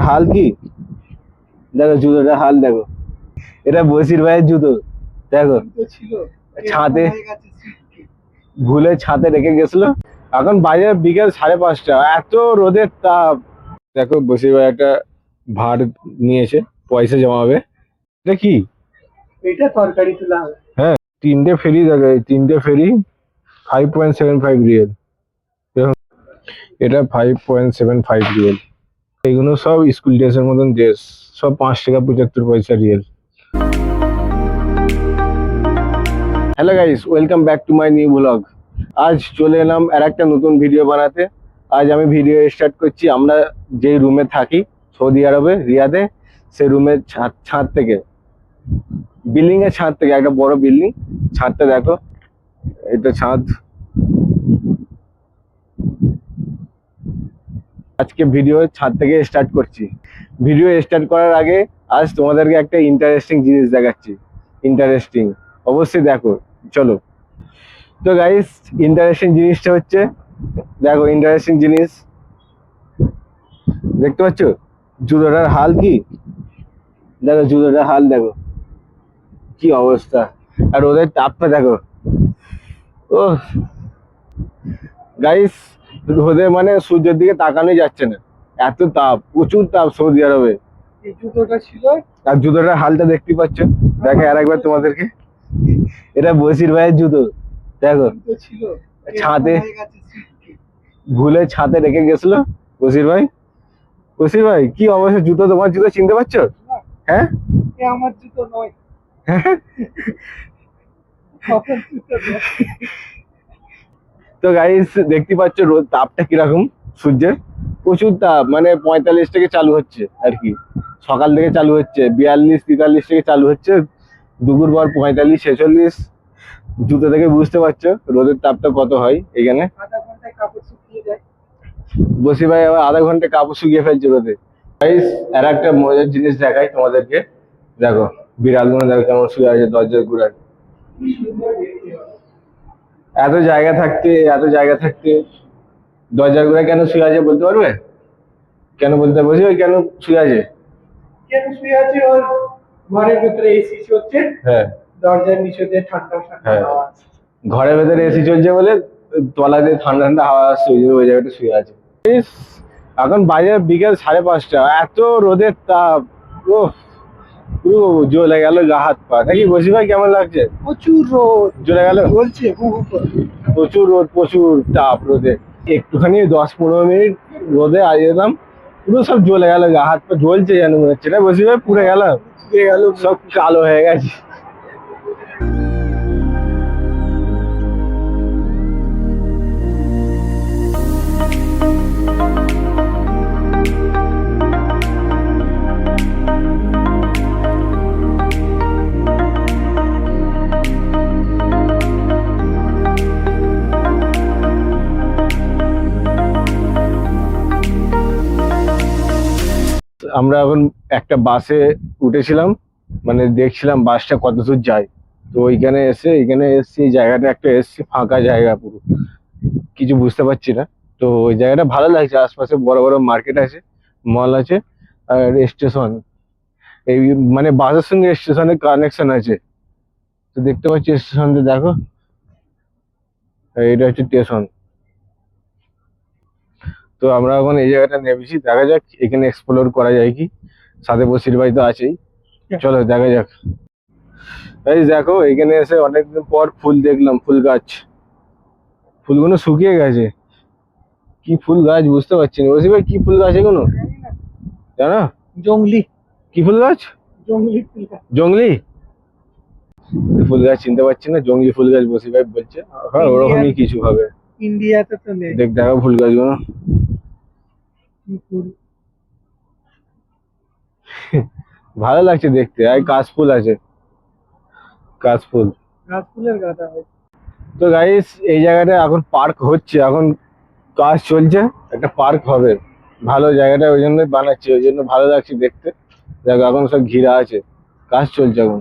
হাল কি দেখো, জুতোটার হাল দেখো। এটা বসির ভাইয়ের জুতো দেখো, ছাদে ভুলে ছাদে রেখে গেছিল। এখন বাজে বিকেল 5:30, এত রোদের তাপ। দেখো বসির ভাই একটা ভাড় নিয়েছে, পয়সা জমাবে। এটা কি? এটা তরকারি তোলা হবে। হ্যাঁ, 3টে ফেরি দেখো, এই 3টে ফেরি 5.75 রিয়েল। এটা 5.75 রিয়েল। এগুলো সব স্কুল ড্রেসের মতন ড্রেস, সব 5 টাকা 75 পয়সা real. Hello guys, welcome back to my new blog. আজ চলে এলাম আর একটা নতুন ভিডিও বানাতে। আজ আমি ভিডিও স্টার্ট করছি আমরা যে রুমে থাকি সৌদি আরবে রিয়াদে, সেই রুমের ছাদ থেকে, বিল্ডিং এর ছাদ থেকে, একটা বড় বিল্ডিং ছাদটা দেখো, এটা ছাদ। আজকে ভিডিও ছাদ থেকে স্টার্ট করছি। ভিডিও স্টার্ট করার আগে আজ তোমাদেরকে একটা ইন্টারেস্টিং জিনিস দেখাচ্ছি। ইন্টারেস্টিং, অবশ্যই দেখো, চলো। তো গাইস, ইন্টারেস্টিং জিনিসটা হচ্ছে, দেখো ইন্টারেস্টিং জিনিস দেখতে পাচ্ছ, জুতোটার হাল কি দেখো, জুতোটার হাল দেখো, কি অবস্থা। আর ওদের তাপটা দেখো। ও গাইস, ওদের মানে সূর্যের দিকে তাকানোই যাচ্ছে না, এত তাপ, প্রচুর তাপ সৌদি আরবে। এই জুতোটা ছিল, আর জুতোটার হালটা দেখতে পাচ্ছ, দেখে আরেকবার তোমাদেরকে। এটা বসির ভাইয়ের জুতো দেখো, ছিল ছাদে ভুলে ছাদে রেখে গেছিল বসির ভাই। বসির ভাই কি অবস্থা, জুতো, তোমার জুতো চিনতে পারছো? হ্যাঁ, এ আমার জুতো নয়। তো গাইস দেখতে পাচ্ছ রোদ, তাপটা কিরকম সূর্যের, প্রচুর তাপ। মানে 45 থেকে চালু হচ্ছে আর কি, সকাল থেকে চালু হচ্ছে 42-43 থেকে চালু হচ্ছে, দুপুর পর 45-46। জুতো থেকে বুঝতে পারছো রোদের তাপটা কত হয় এখানে। আধা ঘন্টায় কাপড় শুকিয়ে যায়। বসি ভাই আবার আধা ঘন্টা কাপড় শুকিয়ে ফেলছে রোদে। গাইস আর একটা মজার জিনিস দেখাই তোমাদেরকে, দেখো বিড়ালগুলো দেখো কেমন শুয়ে আছে দরজার গোড়ায়। এত জায়গা থাকতে দরজার গোড়ায় কেন শুয়ে আছে বলতে পারবে? কেন বলতে বসি ভাই, কেন শুয়ে আছে? কেন শুয়ে আছে? ওর ঘরের ভিতরে এসি চলছে, হ্যাঁ দরজার নিচে দিয়ে ঠান্ডা ঠান্ডা হ্যাঁ, হাওয়া আসছে। ঘরের ভেতরে এসি চলছে বলে তলা দিয়ে ঠান্ডা ঠান্ডা হাওয়া আসছে, ওই জন্য ওই জায়গাটা শুয়ে আছে। ইস, এখন বাজে বিকেল 5:30, এত রোদের তাপ। ও পুরো জ্বলে গেল গা হাত পা। নাকি বসি ভাই, কেমন লাগছে? প্রচুর রোদ জ্বলে গেল, বলছে, হু হু করে। প্রচুর রোদ, প্রচুর তাপ রোদে। একটুখানি 10-15 মিনিট রোদে এলাম, পুরো সব জ্বলে গেল, গা হাত পা জ্বলছে যেন মনে হচ্ছে না বসি ভাই, পুড়ে গেল, পুড়ে গেল সব কালো হয়ে গেছে। আমরা এখন একটা বাসে উঠেছিলাম, মানে দেখছিলাম বাসটা কত দূর যায়। তো এখানে এসছি, এই জায়গাটা একটা এসছি, ফাঁকা জায়গা পুরো, কিছু বুঝতে পারছি না। তো ওই জায়গাটা ভালো লাগছে, আশপাশে বড় বড় মার্কেট আছে, মল আছে, আর স্টেশন, এই মানে বাসের সঙ্গে স্টেশনের কানেকশন আছে। তো দেখতে পাচ্ছি স্টেশনটা দেখো, এইটা হচ্ছে স্টেশন। তো আমরা এখন এই জায়গাটা নেমেছি, দেখা যাক এখানে এক্সপ্লোর করা যায় কি। সাথে বসির ভাই তো আছেই, চলো দেখা যাক। এই দেখো এখানে এসে অনেকদিন পর ফুল দেখলাম, ফুল গাছ, ফুলগুলো শুকিয়ে গেছে। কি ফুল গাছ বুঝতে পারছি না বসি ভাই, কি ফুল গাছ এগুলো জানো? জঙ্গলি, কি ফুল গাছ? জঙ্গলি ফুল গাছ। জংলি ফুল গাছ চিনতে পারছি না, জঙ্গলি ফুল গাছ বসি ভাই বলছে। হ্যাঁ ওরকমই কিছু হবে। ইন্ডিয়াতে তো নেই। দেখো ফুল গাছগুলো, কি ফুল? ভালো লাগছে দেখতে। আর কাশফুল আছে, কাশফুল। গাছ ফুলের গাদা হয়। তো গাইস এই জায়গাটা এখন পার্ক হচ্ছে, এখন কাজ চলছে, একটা পার্ক হবে। ভালো জায়গাটা ওই জন্যই বানাচ্ছে, ওই জন্য ভালো লাগছে দেখতে। দেখো এখন সব ঘিরা আছে, কাজ চলছে এখন।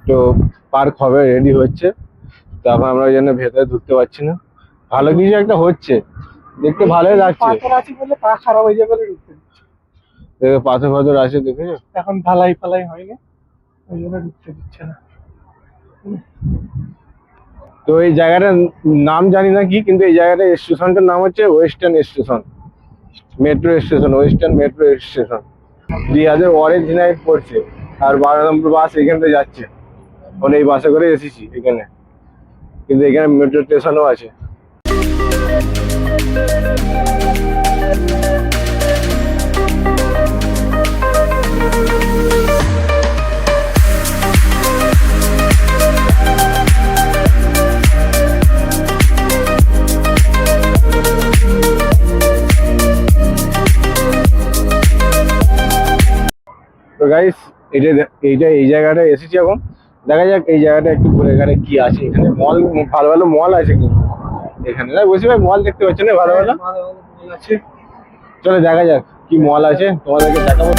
তো পার্ক হবে, রেডি হচ্ছে। তো এখন আমরা ওই জন্য ভেতরে ঢুকতে পারছি না। ভালো কিছু একটা হচ্ছে, দেখতে ভালোই লাগছে। পাথর আছে বলে পা খারাপ হয়ে যাবে বলে ঢুকতে দিচ্ছে না। দেখো পাথর ফাথর আছে দেখেছো। এখন ঢালাই ফালাই হয়নি, ওই জন্য ঢুকতে দিচ্ছে না। তো এই জায়গাটার নাম জানি না কি, কিন্তু এই জায়গাটা স্টেশনটার নাম হচ্ছে western station, metro station, western metro station. রিয়াদের অরিজিনাল পড়ছে, আর 12 নম্বর বাস এখান থেকে যাচ্ছে। মানে এই বাসে করে এসেছি এখানে, কিন্তু এখানে মেট্রো স্টেশনও আছে। তো গাইস, এই জায়গাটা এসেছি এখন। দেখা যাক এই জায়গাটা একটু ঘুরে ঘাড়ে কি আছে এখানে। মল, ভালো ভালো মল আছে কিন্তু এখানে না, বসে ভাই মল দেখতে পাচ্ছ না ভালো ভালো। ভালো ভালো মল আছে। চলো দেখা যাক কি মল আছে, তোমাদেরকে দেখাবো।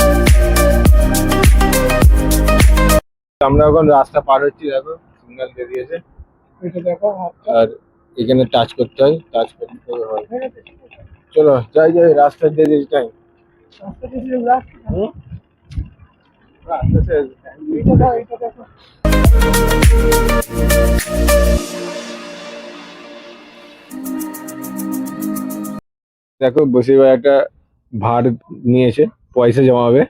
আমরা এখন রাস্তা পার হচ্ছি, দেখো সিগন্যাল দিয়ে দিয়েছে। এটা দেখো হাতটা। আর এখানে টাচ করতে হয়, টাচ করতে হয়। চলো যাই যাই, রাস্তা দিয়ে দিয়েছি টাইম। রাস্তা দিয়ে রাস্তা। রাস্তা শেষ। এটা দাও, এটা দেখো। দেখো বসে ভাই একটা ভাড় নিয়েছে, পয়সা জমাবে।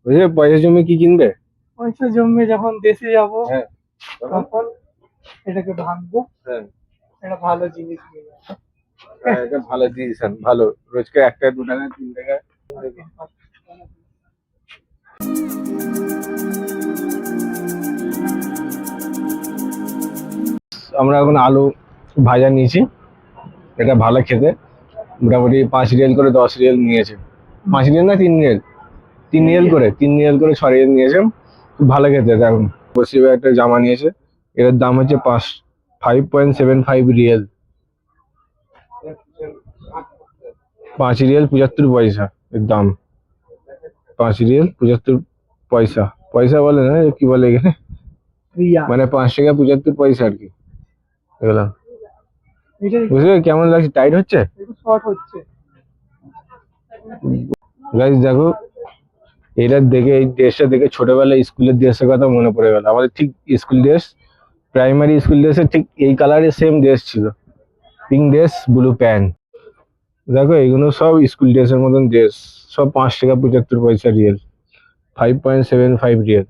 বুঝলে পয়সা জমি কি কিনবে? পয়সা জমবে যখন দেশে যাব, হ্যাঁ তখন এটাকে ভাঙবো। হ্যাঁ, এটা ভালো জিনিস নিয়ে যাবো। এটা ভালো ডিসিশন, ভালো। রোজকে 1 টাকা 2 টাকা 3 টাকা। আমরা এখন আলু ভাজা নিয়েছি, এটা ভালো খেতে। মোটামুটি 5 রিয়াল করে 10 রিয়াল নিয়েছে। 5 রিয়াল না 3 রিয়াল, 3 রিয়াল করে 6 রিয়াল নিয়েছে। খুব ভালো খেতে। এখন বসিবে একটা জামা নিয়েছে, এটার দাম হচ্ছে 5.75 রিয়াল। 5 রিয়াল 75 পয়সা এর দাম। 5 রিয়াল 75 পয়সা। পয়সা বলে না, কি বলে এখানে, রিয়া। মানে 5 টাকা 75 পয়সা আর কি। এগুলো এটা বুঝলে কেমন লাগছে? টাইট হচ্ছে একটু শর্ট হচ্ছে। গাইস। দেখো এটা দেখে, এই ড্রেসটা দেখে ছোটবেলায় স্কুলের ড্রেসের কথা মনে পড়ে গেল। আমাদের ঠিক স্কুল ড্রেস, প্রাইমারি স্কুল ড্রেসের ঠিক এই কালারের সেম ড্রেস ছিল, পিঙ্ক ড্রেস ব্লু প্যান্ট। দেখো এগুলো সব স্কুল ড্রেসের মতন ড্রেস, সব 5 টাকা 75 পয়সা রিয়েল, 5.75 রিয়েল।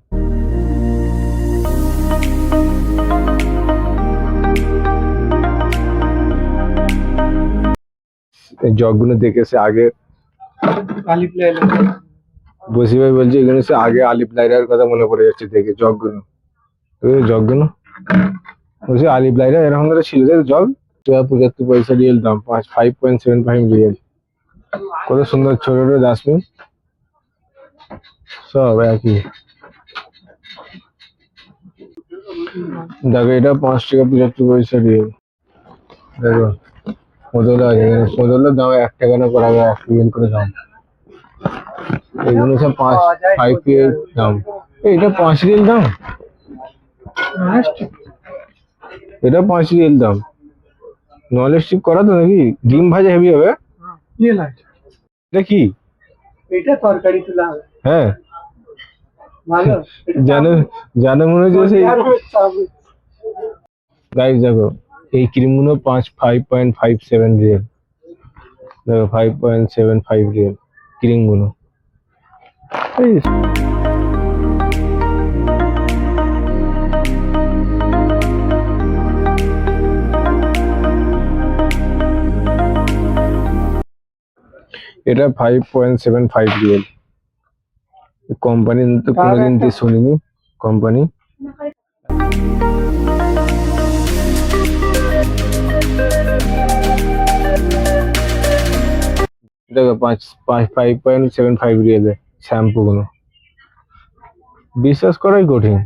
এই জগগুলো দেখেছে আগে, আলিপ লাইলা। বসি ভাই বলছে এগুলো সে আগে আলিপ লাইলার কথা মনে পড়ে যাচ্ছে দেখে জগগুলো। জগগুলো বলছি আলিপ লাইলা এরকম করে ছিল জগ। 75 পয়সা রিয়েল দাম, 5.75 রিয়েল। কত সুন্দর ছোট ছোট ডাস্টবিন, সব একই। দেখো এটা 5 টাকা 75 পয়সা রিয়েল। দেখো পদল আছে, পদলের দাম 1 টাকা না করা হবে, 1 রিয়েল করে দাম। এইগুলো সব 5 রিয়েল দাম। এটা 5 রিয়েল দাম, এটা 5 রিয়েল দাম। নলেজ স্টিক করা তো নাকি? ডিম ভাজা হেভি হবে। নিয়ে লাইট। এটা কি? এটা তরকারি তুলা হবে। হ্যাঁ ভালো। জানো, জানো মনে হচ্ছে সেই। গাইস দেখো এই ক্রিমগুলো 5.57 রিয়েল। দেখো 5.75 রিয়েল ক্রিমগুলো। এটা 5.75 রিয়েল। কোম্পানি তো কোনোদিন দিয়ে শুনিনি কোম্পানি। দেখো 5.75 রিয়েলে শ্যাম্পু গুলো, বিশ্বাস করাই কঠিন।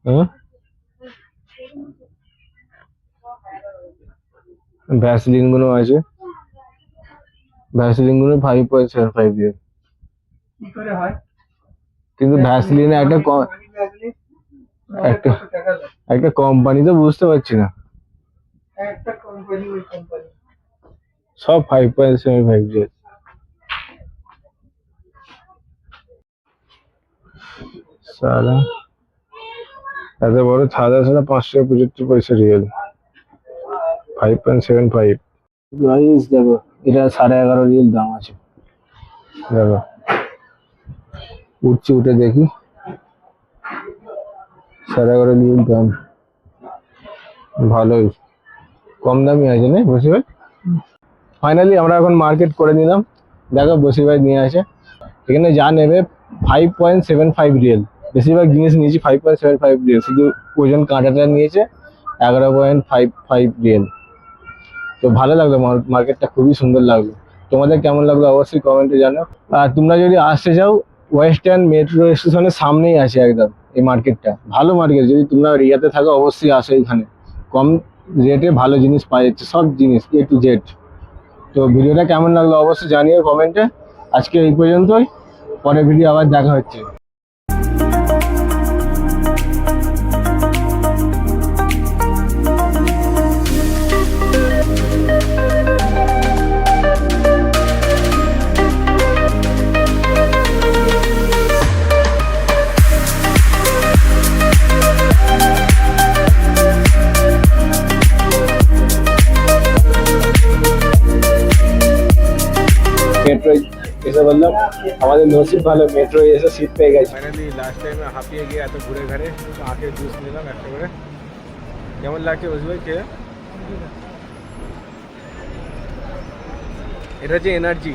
হ্যাঁ ভ্যাসলিন গুলো আছে, ভ্যাসলিন গুলো 5.75 রিয়েল। কি করে হয়? কিন্তু ভ্যাসলিনে একটা একটা কোম্পানি তো বুঝতে পারছি না। একটা কোম্পানি, ওই কোম্পানি সব 5.75 রিয়েল। সারা এত বড় ছাদা ছাড়া 575 রিয়েল। 5.75 গাইস দেখো, এটা 11.5 রিয়েল দাম আছে। দেখো উঠছে, উঠে দেখি 11.5 রিয়েল দাম। ভালোই কম দামি আছে না বসি ভাই? ফাইনালি আমরা এখন মার্কেট করে নিলাম। দেখো বসি ভাই নিয়ে আসে, এখানে যা নেবে 5.75 রিয়েল। বেশিরভাগ জিনিস নিয়েছি 5.75 রিয়েল, শুধু ওজন কাঁটাটা নিয়েছে 11.55 রিয়েল। তো ভালো লাগলো, মার্কেটটা খুবই সুন্দর লাগলো। তোমাদের কেমন লাগলো অবশ্যই কমেন্টে জানাও। আর তোমরা যদি আসতে চাও, ওয়েস্টার্ন মেট্রো স্টেশনের সামনেই আছে একদম এই মার্কেটটা। ভালো মার্কেট, যদি তোমরা এরিয়াতে থাকো অবশ্যই আসো এখানে। কম রেটে ভালো জিনিস পাওয়া যাচ্ছে, সব জিনিস A to Z। তো ভিডিওটা কেমন লাগলো অবশ্যই জানিও কমেন্টে। আজকে এই পর্যন্তই, পরের ভিডিও আবার দেখা হচ্ছে। মেট্রো এসে বললাম আমাদের নসিব ভালো, মেট্রো এসে সিট পেয়ে গেছে। ফাইনালি লাস্ট টাইমে হাঁপিয়ে গিয়ে এত ঘুরে ঘাড়ে আখের জুস নিলাম একটা করে। কেমন লাগছে বুঝবে খেয়ে? এটা হচ্ছে এনার্জি।